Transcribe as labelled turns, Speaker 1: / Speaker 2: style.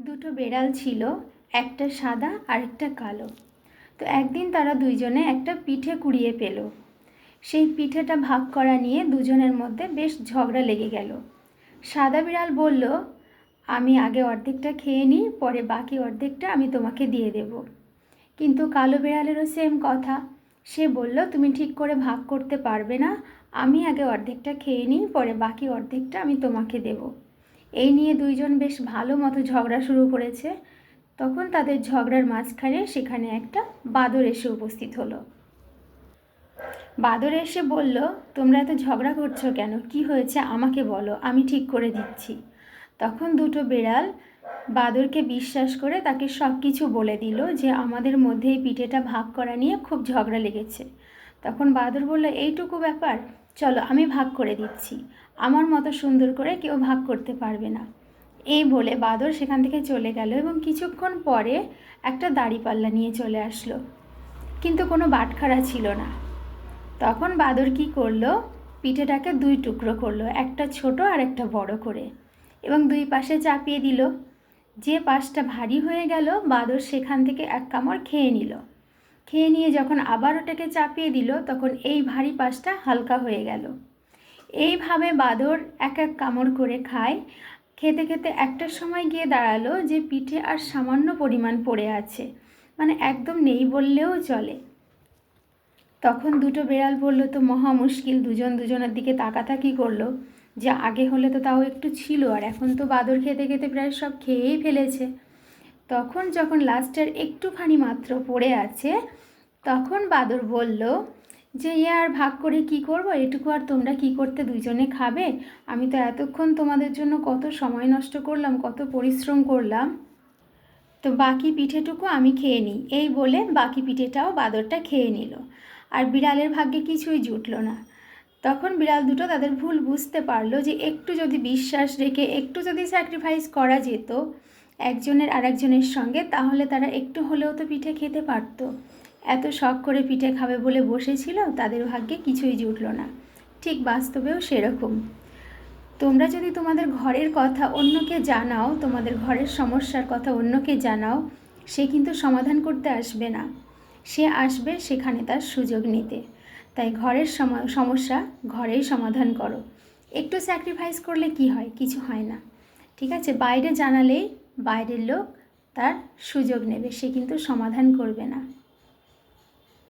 Speaker 1: দুটো বেড়াল ছিল, একটা সাদা আর একটা কালো। তো একদিন তারা দুইজনে একটা পিঠে কুড়িয়ে পেল। সেই পিঠেটা ভাগ করা নিয়ে দুজনের মধ্যে বেশ ঝগড়া লেগে গেল। সাদা বিড়াল বলল, আমি আগে অর্ধেকটা খেয়ে নিই, পরে বাকি অর্ধেকটা আমি তোমাকে দিয়ে দেব। কিন্তু কালো বিড়ালেরও সেম কথা। সে বলল, তুমি ঠিক করে ভাগ করতে পারবে না, আমি আগে অর্ধেকটা খেয়ে নিই, পরে বাকি অর্ধেকটা আমি তোমাকে দেব। এই নিয়ে দুইজন বেশ ভালো মতো ঝগড়া শুরু করেছে। তখন তাদের ঝগড়ার মাঝখানে সেখানে একটা বাদর এসে উপস্থিত হলো। বাদর এসে বলল, তোমরা এত ঝগড়া করছো কেন? কি হয়েছে আমাকে বলো, আমি ঠিক করে দিচ্ছি। তখন দুটো বিড়াল বাদরকে বিশ্বাস করে তাকে সব কিছু বলে দিল যে আমাদের মধ্যে এই পিঠেটা ভাগ করা নিয়ে খুব ঝগড়া লেগেছে। তখন বাদর বলল, এইটুকু ব্যাপার, চলো আমি ভাগ করে দিচ্ছি, আমার মতো সুন্দর করে কেউ ভাগ করতে পারবে না। এই বলে বাদর সেখান থেকে চলে গেল এবং কিছুক্ষণ পরে একটা দাঁড়িপাল্লা নিয়ে চলে আসলো, কিন্তু কোনো বাটখারা ছিল না। তখন বাদর কি করলো, পিঠেটাকে দুই টুকরো করলো, একটা ছোট আর একটা বড় করে, এবং দুই পাশে চাপিয়ে দিল। যে পাশটা ভারী হয়ে গেল, বাদর সেখান থেকে এক কামড় খেয়ে নিল। খেয়ে নিয়ে যখন আবার ওটাকে চাপিয়ে দিল, তখন এই ভারী পাশটা হালকা হয়ে গেল। এইভাবে বাদর এক এক কামড় করে খায়। খেতে খেতে একটা সময় গিয়ে দাঁড়ালো যে পিঠে আর সামান্য পরিমাণ পড়ে আছে, মানে একদম নেই বললেও চলে। তখন দুটো বেড়াল বলল, তো মহা মুশকিল। দুজন দুজনের দিকে তাকাতাকি করলো, যে আগে হলে তো তাও একটু ছিল, আর এখন তো বাদর খেতে খেতে প্রায় সব খেয়েই ফেলেছে। তখন যখন লাস্টের একটুখানি মাত্র পড়ে আছে, তখন বাদর বলল যে আর ভাগ করে কি করব, এটুকু আর তোমরা কি করতে দুইজনে খাবে? আমি তো এতক্ষণ তোমাদের জন্য কত সময় নষ্ট করলাম, কত পরিশ্রম করলাম, তো বাকি পিঠেটুকু আমি খেয়ে নিই। এই বলে বাকি পিঠেটাও বাদরটা খেয়ে নিল, আর বিড়ালের ভাগ্যে কিছুই জুটল না। তখন বিড়াল দুটো তাদের ভুল বুঝতে পারলো যে একটু যদি বিশ্বাস রেখে, একটু যদি স্যাক্রিফাইস করা যেত একজনের আরেকজনের সঙ্গে, তাহলে তারা একটু হলেও তো পিঠে খেতে পারতো। এত শখ করে পিঠে খাবে বলে বসেছিল, তাদের ভাগ্যে কিছুই জুটল না। ঠিক বাস্তবেও সেরকম। তোমরা যদি তোমাদের ঘরের কথা অন্যকে জানাও, তোমাদের ঘরের সমস্যার কথা অন্যকে জানাও, সে কিন্তু সমাধান করতে আসবে না। সে আসবে সেখানে তার সুযোগ নিতে। তাই ঘরের সমস্যা ঘরেই সমাধান করো। একটু স্যাক্রিফাইস করলে কি হয়? কিছু হয় না। ঠিক আছে, বাইরে জানালেই বাইরের লোক তার সুযোগ নেবে, সে কিন্তু সমাধান করবে না।